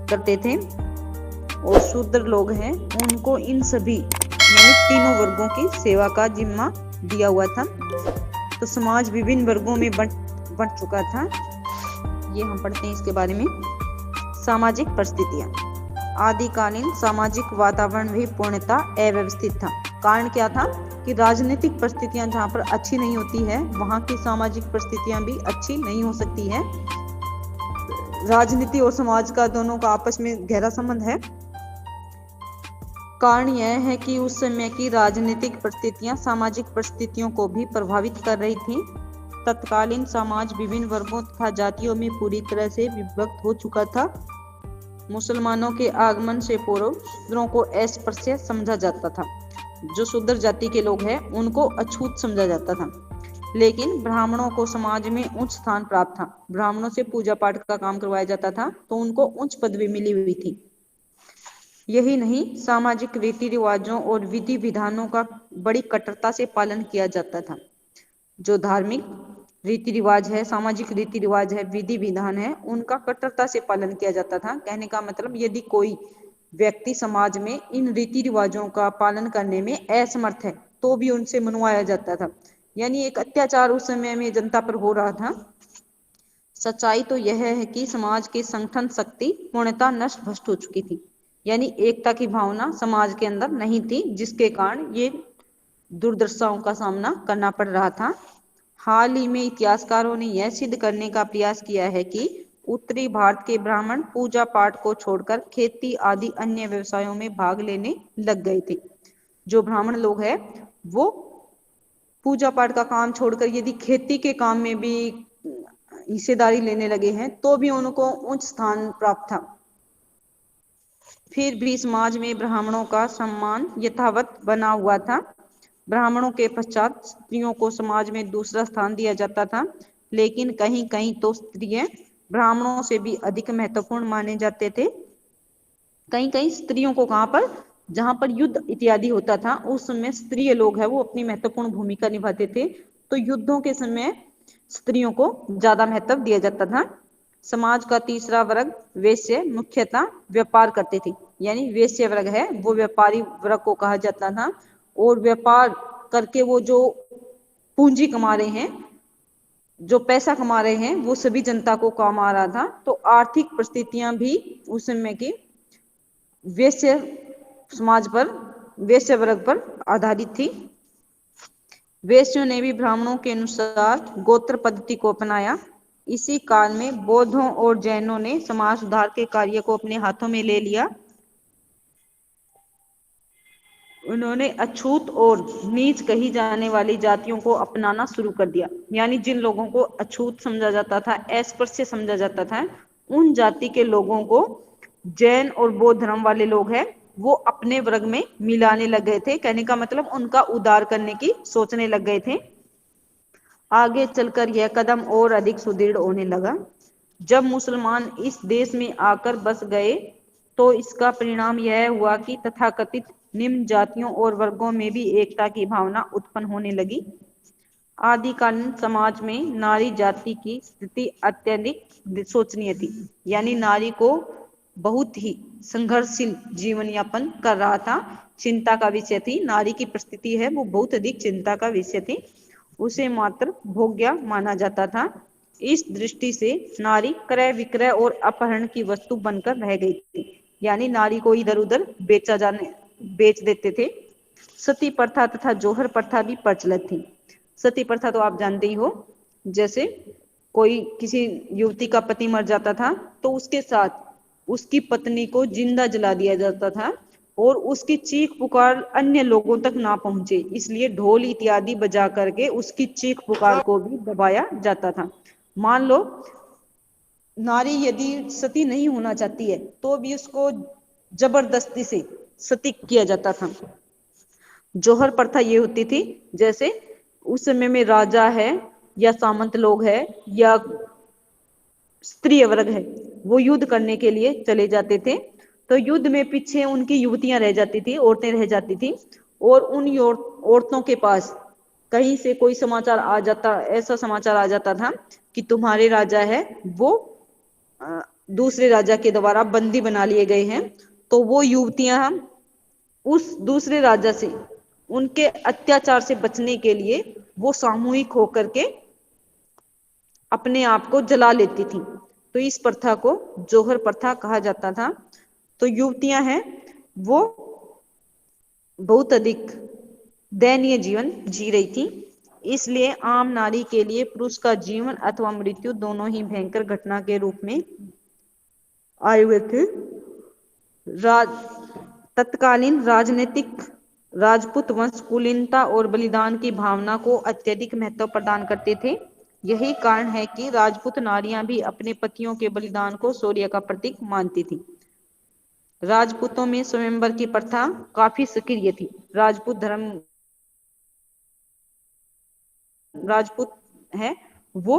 करते थे और शूद्र लोग हैं उनको इन सभी यानी तीनों वर्गों की सेवा का जिम्मा दिया हुआ था। तो समाज विभिन्न वर्गों में बंट चुका था। ये हम पढ़ते हैं इसके बारे में। सामाजिक परिस्थितियां। आदिकालीन सामाजिक वातावरण भी पूर्णतः अव्यवस्थित था। कारण क्या था कि राजनीतिक परिस्थितियां जहां पर अच्छी नहीं होती है वहां की सामाजिक परिस्थितियां भी अच्छी नहीं हो सकती है। राजनीति और समाज का दोनों का आपस में गहरा संबंध है। कारण यह है कि उस समय की राजनीतिक परिस्थितियां सामाजिक परिस्थितियों को भी प्रभावित कर रही थीं। तत्कालीन समाज विभिन्न वर्गों तथा जातियों में पूरी तरह से विभक्त हो चुका था। मुसलमानों के आगमन से पूर्व शूद्रों को अस्पृश्य समझा जाता था। जो शूद्र जाति के लोग हैं उनको अछूत समझा जाता था। लेकिन ब्राह्मणों को समाज में उच्च स्थान प्राप्त था। ब्राह्मणों से पूजा पाठ का काम करवाया जाता था तो उनको उच्च पदवी मिली हुई थी। यही नहीं, सामाजिक रीति रिवाजों और विधि विधानों का बड़ी कट्टरता से पालन किया जाता था। जो धार्मिक रीति रिवाज है, सामाजिक रीति रिवाज है, विधि विधान है, उनका कट्टरता से पालन किया जाता था। कहने का मतलब यदि कोई व्यक्ति समाज में इन रीति रिवाजों का पालन करने में असमर्थ है तो भी उनसे मनवाया जाता था। यानी एक अत्याचार उस समय में जनता पर हो रहा था। सच्चाई तो यह है कि समाज की संगठन शक्ति पूर्णतः नष्ट भ्रष्ट हो चुकी थी। यानी एकता की भावना समाज के अंदर नहीं थी, जिसके कारण ये दुर्दशाओं का सामना करना पड़ रहा था। हाल ही में इतिहासकारों ने यह सिद्ध करने का प्रयास किया है कि उत्तरी भारत के ब्राह्मण पूजा पाठ को छोड़कर खेती आदि अन्य व्यवसायों में भाग लेने लग गए थे। जो ब्राह्मण लोग हैं वो पूजा पाठ का काम छोड़कर यदि खेती के काम में भी हिस्सेदारी लेने लगे हैं तो भी उनको उच्च स्थान प्राप्त था। फिर भी समाज में ब्राह्मणों का सम्मान यथावत बना हुआ था। ब्राह्मणों के पश्चात स्त्रियों को समाज में दूसरा स्थान दिया जाता था। लेकिन कहीं कहीं तो स्त्रियां ब्राह्मणों से भी अधिक महत्वपूर्ण माने जाते थे। कहीं कहीं स्त्रियों को कहां पर, जहां पर युद्ध इत्यादि होता था उस समय स्त्रीय लोग है वो अपनी महत्वपूर्ण भूमिका निभाते थे। तो युद्धों के समय स्त्रियों को ज्यादा महत्व दिया जाता था। समाज का तीसरा वर्ग वेश्य मुख्यतः व्यापार करते थे। यानी वेश्य वर्ग है वो व्यापारी वर्ग को कहा जाता था। और व्यापार करके वो जो पूंजी कमा रहे हैं, जो पैसा कमा रहे हैं, वो सभी जनता को काम आ रहा था। तो आर्थिक परिस्थितियां भी उस समय की वेश्य समाज पर, वेश्य वर्ग पर आधारित थी। वेश्यों ने भी ब्राह्मणों के अनुसार गोत्र पद्धति को अपनाया। इसी काल में बौद्धों और जैनों ने समाज सुधार के कार्य को अपने हाथों में ले लिया। उन्होंने अछूत और नीच कही जाने वाली जातियों को अपनाना शुरू कर दिया। यानी जिन लोगों को अछूत समझा जाता था, अस्पृश्य समझा जाता था, उन जाति के लोगों को जैन और बौद्ध धर्म वाले लोग हैं वो अपने वर्ग में मिलाने लग गए थे। कहने का मतलब उनका उद्धार करने की सोचने लग गए थे। आगे चलकर यह कदम और अधिक सुदृढ़ होने लगा। जब मुसलमान इस देश में आकर बस गए तो इसका परिणाम यह हुआ कि तथाकथित निम्न जातियों और वर्गों में भी एकता की भावना उत्पन्न होने लगी। आदिकालीन समाज में नारी जाति की स्थिति अत्यधिक शोचनीय थी। यानी नारी को बहुत ही संघर्षशील जीवन यापन कर रहा था, चिंता का विषय थी। नारी की परिस्थिति है वो बहुत अधिक चिंता का विषय थी। उसे मात्र भोग्य माना जाता था। इस दृष्टि से नारी क्रय विक्रय और अपहरण की वस्तु बनकर रह गई थी। यानी नारी को इधर उधर बेच देते थे। सती प्रथा तथा जौहर प्रथा भी प्रचलित थी। सती प्रथा तो आप जानते ही हो, जैसे कोई किसी युवती का पति मर जाता था तो उसके साथ उसकी पत्नी को जिंदा जला दिया जाता था और उसकी चीख पुकार अन्य लोगों तक ना पहुंचे, इसलिए ढोल इत्यादि बजा करके उसकी चीख पुकार को भी दबाया जाता था। मान लो नारी यदि सती नहीं होना चाहती है तो भी उसको जबरदस्ती से सती किया जाता था। जौहर प्रथा ये होती थी, जैसे उस समय में राजा है या सामंत लोग है या स्त्रीय वर्ग है वो युद्ध करने के लिए चले जाते थे। तो युद्ध में पीछे उनकी युवतियां रह जाती थी, औरतें रह जाती थी और उन औरतों के पास कहीं से कोई समाचार आ जाता, ऐसा समाचार आ जाता था कि तुम्हारे राजा है वो दूसरे राजा के द्वारा बंदी बना लिए गए हैं, तो वो युवतियां उस दूसरे राजा से उनके अत्याचार से बचने के लिए वो सामूहिक होकर के अपने आप को जला लेती थी। तो इस प्रथा को जौहर प्रथा कहा जाता था। तो युवतियां हैं वो बहुत अधिक दयनीय जीवन जी रही थी, इसलिए आम नारी के लिए पुरुष का जीवन अथवा मृत्यु दोनों ही भयंकर घटना के रूप में आए हुए थे। तत्कालीन राजनीतिक राजपूत वंश कुलीनता और बलिदान की भावना को अत्यधिक महत्व प्रदान करते थे। यही कारण है कि राजपूत नारियां भी अपने पतियों के बलिदान को शौर्य का प्रतीक मानती थी। राजपूतों में स्वयंवर की प्रथा काफी सक्रिय थी। राजपूत है वो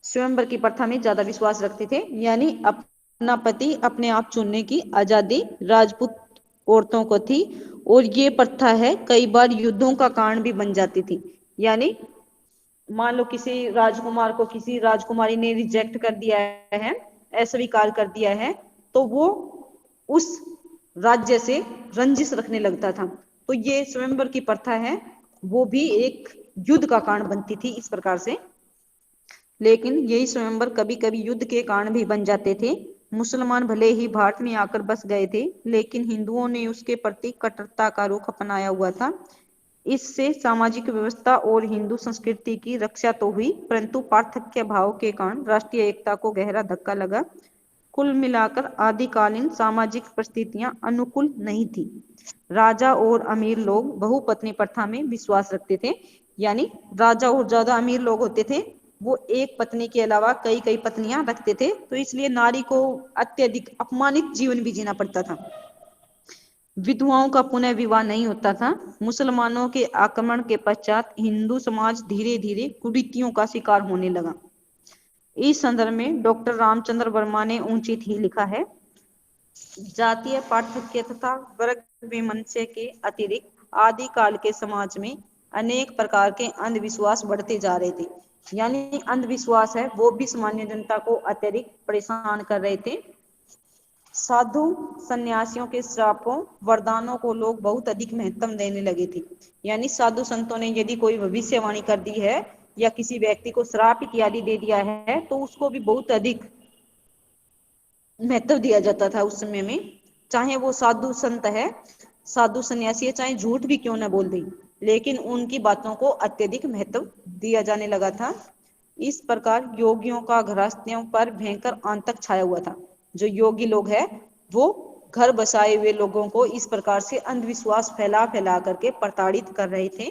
स्वयंवर की प्रथा में ज्यादा विश्वास रखते थे, यानी अपना पति अपने आप चुनने की आजादी राजपूत औरतों को थी। और ये प्रथा है कई बार युद्धों का कारण भी बन जाती थी। यानी मान लो किसी राजकुमार को किसी राजकुमारी ने रिजेक्ट कर दिया है, अस्वीकार कर दिया है, तो वो उस राज्य से रंजिश रखने लगता था। तो ये स्वयंवर की प्रथा है वो भी एक युद्ध का कारण बनती थी इस प्रकार से। लेकिन यही स्वयंवर कभी कभी युद्ध के कारण भी बन जाते थे। मुसलमान भले ही भारत में आकर बस गए थे, लेकिन हिंदुओं ने उसके प्रति कट्टरता का रुख अपनाया हुआ था। इससे सामाजिक व्यवस्था और हिंदू संस्कृति की रक्षा तो हुई, परंतु पार्थक्य भाव के कारण राष्ट्रीय एकता को गहरा धक्का लगा। कुल मिलाकर आदिकालीन सामाजिक परिस्थितियां अनुकूल नहीं थी। राजा और अमीर लोग बहुपत्नी प्रथा में विश्वास रखते थे, यानी राजा और ज्यादा अमीर लोग होते थे वो एक पत्नी के अलावा कई कई पत्नियां रखते थे, तो इसलिए नारी को अत्यधिक अपमानित जीवन भी जीना पड़ता था। विधवाओं का पुनः विवाह नहीं होता था। मुसलमानों के आक्रमण के पश्चात हिंदू समाज धीरे धीरे कुरीतियों का शिकार होने लगा। इस संदर्भ में डॉक्टर रामचंद्र वर्मा ने ऊंचित ही लिखा है, जातीय पार्थक्य तथा वर्ग वैमनस्य के अतिरिक्त आदिकाल के समाज में अनेक प्रकार के अंधविश्वास बढ़ते जा रहे थे। यानी अंधविश्वास है वो भी सामान्य जनता को अत्यधिक परेशान कर रहे थे। साधु सन्यासियों के श्रापों वरदानों को लोग बहुत अधिक महत्व देने लगे थे। यानी साधु संतों ने यदि कोई भविष्यवाणी कर दी है या किसी व्यक्ति को श्राप इत्यादि दे दिया है तो उसको भी बहुत अधिक महत्व दिया जाता था उस समय में। चाहे वो साधु संत है, साधु सन्यासी है, चाहे झूठ भी क्यों न बोल दे, लेकिन उनकी बातों को अत्यधिक महत्व दिया जाने लगा था। इस प्रकार योगियों का गृहस्थियों पर भयंकर आतंक छाया हुआ था। जो योगी लोग हैं वो घर बसाए हुए लोगों को इस प्रकार से अंधविश्वास फैला फैला करके प्रताड़ित कर रहे थे।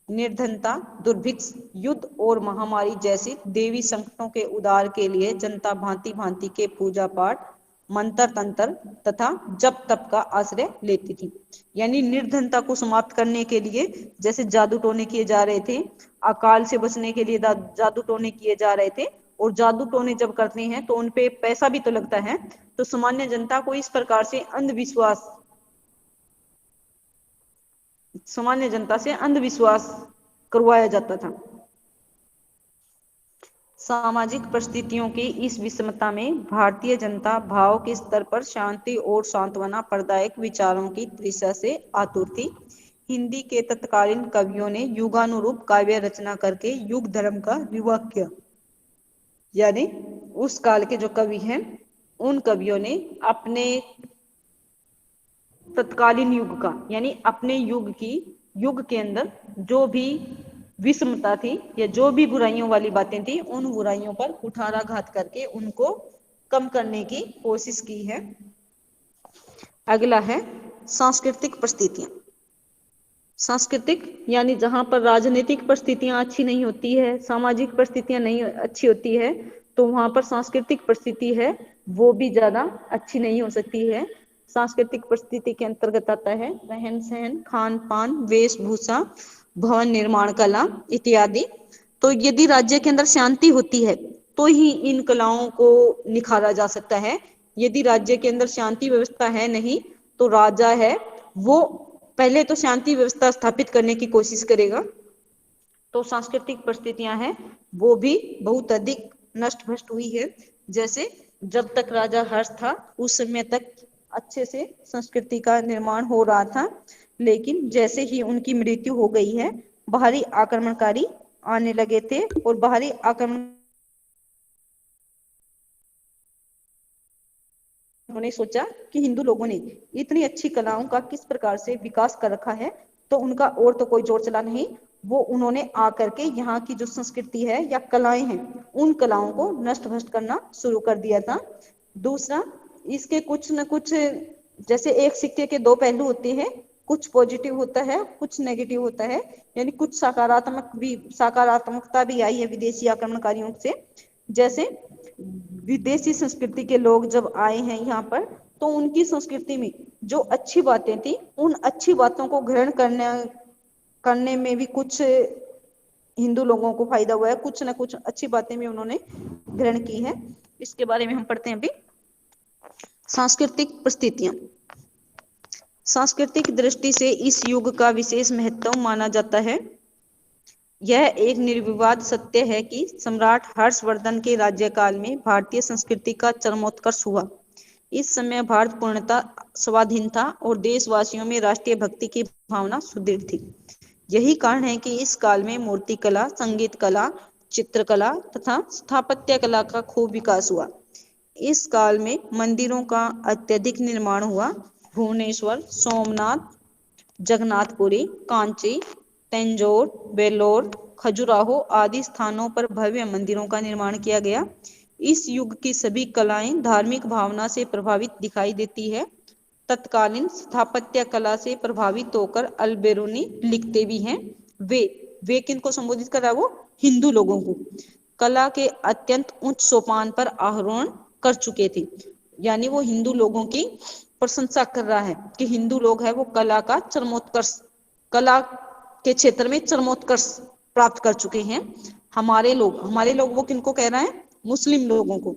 निर्धनता, दुर्भिक्ष, युद्ध और महामारी जैसी देवी संकटों के उद्धार के लिए जनता भांति भांति के पूजा पाठ, मंत्र तंत्र तथा जप तप का आश्रय लेती थी। यानी निर्धनता को समाप्त करने के लिए जैसे जादू टोने किए जा रहे थे, अकाल से बचने के लिए जादू टोने किए जा रहे थे, और जादू टोने जब करते हैं तो उनपे पैसा भी तो लगता है। तो सामान्य जनता को इस प्रकार से सामान्य जनता से अंधविश्वास करवाया जाता था। सामाजिक परिस्थितियों की इस विषमता में भारतीय जनता भाव के स्तर पर शांति और सांत्वना प्रदायक विचारों की तृषा से आतुर थी। हिंदी के तत्कालीन कवियों ने युगानुरूप काव्य रचना करके युग धर्म का विवाह किया। यानी उस काल के जो कवि हैं उन कवियों ने अपने तत्कालीन युग का, यानी अपने युग के अंदर जो भी विषमता थी या जो भी बुराइयों वाली बातें थी उन बुराइयों पर कुठाराघात करके उनको कम करने की कोशिश की है। अगला है सांस्कृतिक परिस्थितियां। सांस्कृतिक यानी जहां पर राजनीतिक परिस्थितियां अच्छी नहीं होती है, सामाजिक परिस्थितियां नहीं अच्छी होती है, तो वहां पर सांस्कृतिक परिस्थिति है वो भी ज्यादा अच्छी नहीं हो सकती है। सांस्कृतिक परिस्थिति के अंतर्गत आता है रहन सहन, खान पान, वेशभूषा, भवन निर्माण कला इत्यादि। तो यदि राज्य के अंदर शांति होती है तो ही इन कलाओं को निखारा जा सकता है। यदि राज्य के अंदर शांति व्यवस्था है नहीं तो राजा है वो पहले तो शांति व्यवस्था स्थापित करने की कोशिश करेगा। तो सांस्कृतिक परिस्थितियां हैं वो भी बहुत अधिक नष्ट भ्रष्ट हुई है। जैसे जब तक राजा हर्ष था उस समय तक अच्छे से संस्कृति का निर्माण हो रहा था, लेकिन जैसे ही उनकी मृत्यु हो गई है, बाहरी आक्रमणकारी आने लगे थे और बाहरी आक्रमण उन्होंने सोचा कि हिंदू लोगों ने इतनी अच्छी कलाओं का किस प्रकार से विकास कर रखा है, तो उनका और तो कोई जोर चला नहीं। वो उन्होंने आकर के यहाँ की जो संस्कृति है या कलाएं हैं, उन कलाओं को नष्ट भ्रष्ट करना शुरू कर दिया था। दूसरा, इसके कुछ न कुछ, जैसे एक सिक्के के दो पहलू होते हैं, कुछ पॉजिटिव होता है, कुछ नेगेटिव होता है, यानी कुछ सकारात्मकता भी आई है विदेशी आक्रमणकारियों से। जैसे विदेशी संस्कृति के लोग जब आए हैं यहाँ पर, तो उनकी संस्कृति में जो अच्छी बातें थी, उन अच्छी बातों को ग्रहण करने में भी कुछ हिंदू लोगों को फायदा हुआ है, कुछ ना कुछ अच्छी बातें भी उन्होंने ग्रहण की है। इसके बारे में हम पढ़ते हैं अभी। सांस्कृतिक परिस्थितियां। सांस्कृतिक दृष्टि से इस युग का विशेष महत्व माना जाता है। यह एक निर्विवाद सत्य है कि सम्राट हर्षवर्धन के राज्यकाल में भारतीय संस्कृति का चरमोत्कर्ष हुआ। इस समय भारत पूर्णतः स्वाधीन था और देशवासियों में राष्ट्रीय भक्ति की भावना सुदृढ़ थी। यही कारण है कि इस काल में मूर्तिकला, संगीत कला, चित्रकला तथा स्थापत्य कला का खूब विकास हुआ। इस काल में मंदिरों का अत्यधिक निर्माण हुआ। भुवनेश्वर, सोमनाथ, जगन्नाथपुरी, कांची, तंजौर, वेल्लोर, खजुराहो आदि स्थानों पर भव्य मंदिरों का निर्माण किया गया। इस युग की सभी कलाएं धार्मिक भावना से प्रभावित दिखाई देती है। तत्कालीन स्थापत्य कला से प्रभावित होकर अल-बेरूनी लिखते भी हैं। वे किनको संबोधित कर रहा है? वो हिंदू लोगों को कला के अत्यंत उच्च सोपान पर आरोहण कर चुके थे। यानी वो हिंदू लोगों की प्रशंसा कर रहा है कि हिंदू लोग है वो कला का चरमोत्कर्ष, कला के क्षेत्र में चरमोत्कर्ष प्राप्त कर चुके हैं। हमारे लोग वो किनको कह रहा है? मुस्लिम लोगों को।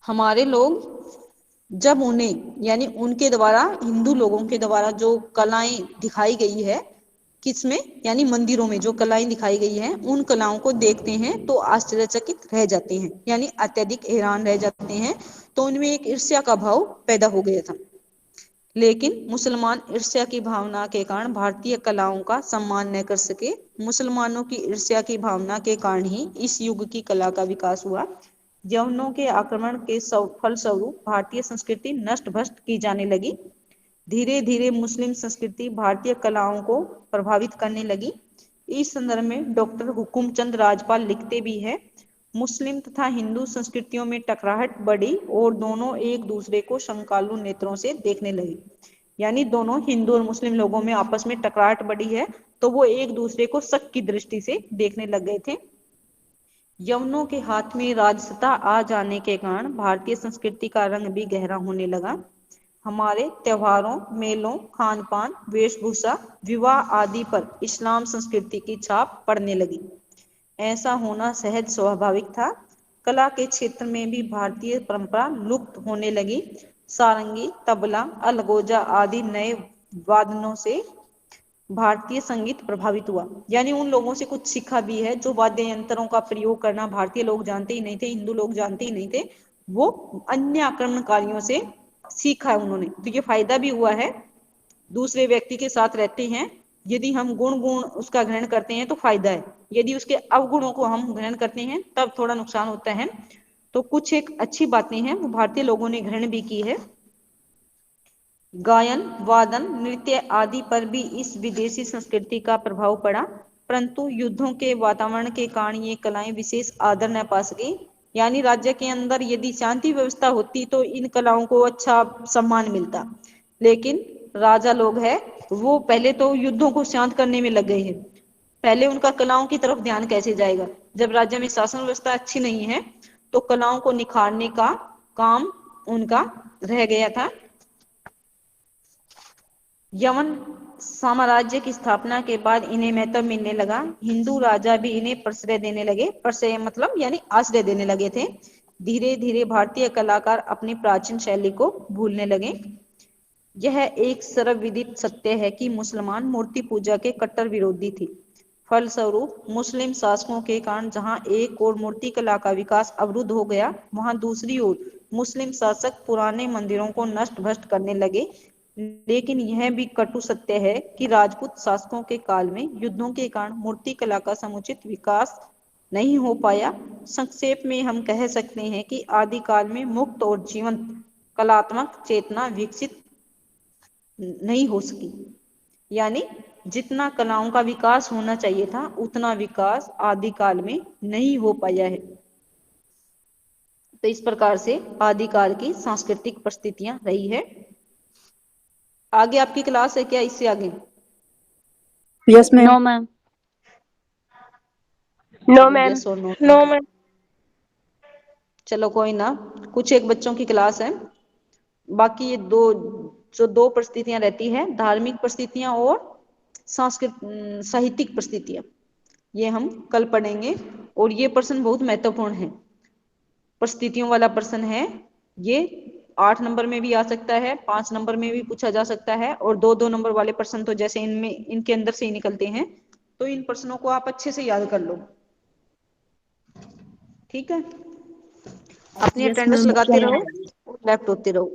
हमारे लोग जब उन्हें, यानी उनके द्वारा, हिंदू लोगों के द्वारा जो कलाएं दिखाई गई है, किसमें? यानी मंदिरों में जो कलाएं दिखाई गई हैं, उन कलाओं को देखते हैं तो आश्चर्यचकित रह जाते हैं, यानी अत्यधिक हैरान रह जाते हैं। तो उनमें एक ईर्ष्या का भाव पैदा हो गया था। लेकिन मुसलमान ईर्ष्या की भावना के कारण भारतीय कलाओं का सम्मान न कर सके। मुसलमानों की ईर्ष्या की भावना के कारण ही इस युग की कला का विकास हुआ। यवनों के आक्रमण के फलस्वरूप भारतीय संस्कृति नष्ट भ्रष्ट की जाने लगी। धीरे धीरे मुस्लिम संस्कृति भारतीय कलाओं को प्रभावित करने लगी। इस संदर्भ में डॉक्टर हुकुमचंद राजपाल लिखते भी हैं, मुस्लिम तथा हिंदू संस्कृतियों में टकराहट बढ़ी और दोनों एक दूसरे को शंकालु नेत्रों से देखने लगे। यानी दोनों हिंदू और मुस्लिम लोगों में आपस में टकराहट बढ़ी है, तो वो एक दूसरे को शक की दृष्टि से देखने लग गए थे। यवनों के हाथ में राजसत्ता आ जाने के कारण भारतीय संस्कृति का रंग भी गहरा होने लगा। हमारे त्योहारों, मेलों, खान पान, वेशभूषा, विवाह आदि पर इस्लाम संस्कृति की छाप पड़ने लगी। ऐसा होना सहज स्वाभाविक था। कला के क्षेत्र में भी भारतीय परंपरा लुप्त होने लगी। सारंगी, तबला, अलगोजा आदि नए वादनों से भारतीय संगीत प्रभावित हुआ। यानी उन लोगों से कुछ सीखा भी है। जो वाद्य यंत्रों का प्रयोग करना भारतीय लोग जानते ही नहीं थे, हिंदू लोग जानते ही नहीं थे, वो अन्य आक्रमणकारियों से सीखा है उन्होंने। तो ये फायदा भी हुआ है। दूसरे व्यक्ति के साथ रहते हैं, यदि हम गुण उसका ग्रहण करते हैं तो फायदा है, यदि उसके अवगुणों को हम ग्रहण करते हैं तब थोड़ा नुकसान होता है। तो कुछ एक अच्छी बातें हैं वो भारतीय लोगों ने ग्रहण भी की है। गायन, वादन, नृत्य आदि पर भी इस विदेशी संस्कृति का प्रभाव पड़ा, परंतु युद्धों के वातावरण के कारण ये कलाएं विशेष आदर न पा सकी। यानी राज्य के अंदर यदि शांति व्यवस्था होती तो इन कलाओं को अच्छा सम्मान मिलता, लेकिन राजा लोग हैं वो पहले तो युद्धों को शांत करने में लग गए हैं। पहले उनका कलाओं की तरफ ध्यान कैसे जाएगा? जब राज्य में शासन व्यवस्था अच्छी नहीं है तो कलाओं को निखारने का काम उनका रह गया था। यवन साम्राज्य की स्थापना के बाद इन्हें महत्व मिलने लगा। हिंदू राजा भी इन्हें प्रश्रय देने लगे। प्रश्रय मतलब यानी आश्रय देने लगे थे। धीरे धीरे भारतीय कलाकार अपनी प्राचीन शैली को भूलने लगे। यह एक सर्वविदित सत्य है कि मुसलमान मूर्ति पूजा के कट्टर विरोधी थे। फलस्वरूप मुस्लिम शासकों के कारण जहां एक और मूर्तिकला का विकास अवरुद्ध हो गया, वहां दूसरी ओर मुस्लिम शासक पुराने मंदिरों को नष्ट भ्रष्ट करने लगे। लेकिन यह भी कटु सत्य है कि राजपूत शासकों के काल में युद्धों के कारण मूर्तिकला का समुचित विकास नहीं हो पाया। संक्षेप में हम कह सकते हैं कि आदिकाल में मुक्त और जीवंत कलात्मक चेतना विकसित नहीं हो सकी। यानी जितना कलाओं का विकास होना चाहिए था, उतना विकास आदिकाल में नहीं हो पाया है। तो इस प्रकार से आदिकाल की सांस्कृतिक परिस्थितियां रही है। आगे आपकी क्लास है क्या इससे आगे? Yes ma'am. No ma'am. No ma'am. Yes और नो? No ma'am. चलो कोई ना, कुछ एक बच्चों की क्लास है। बाकी ये दो परिस्थितियां रहती है, धार्मिक परिस्थितियां और साहित्यिक परिस्थितियां, ये हम कल पढ़ेंगे। और ये प्रश्न बहुत महत्वपूर्ण है, परिस्थितियों वाला प्रश्न है ये। 8 नंबर में भी आ सकता है, 5 नंबर में भी पूछा जा सकता है, और 2-2 नंबर वाले प्रश्न तो जैसे इनमें इनके अंदर से ही निकलते हैं। तो इन प्रश्नों को आप अच्छे से याद कर लो, ठीक है? अपनी यस अटेंडेंस मैम। लगाते रहो, लेफ्ट होते रहो।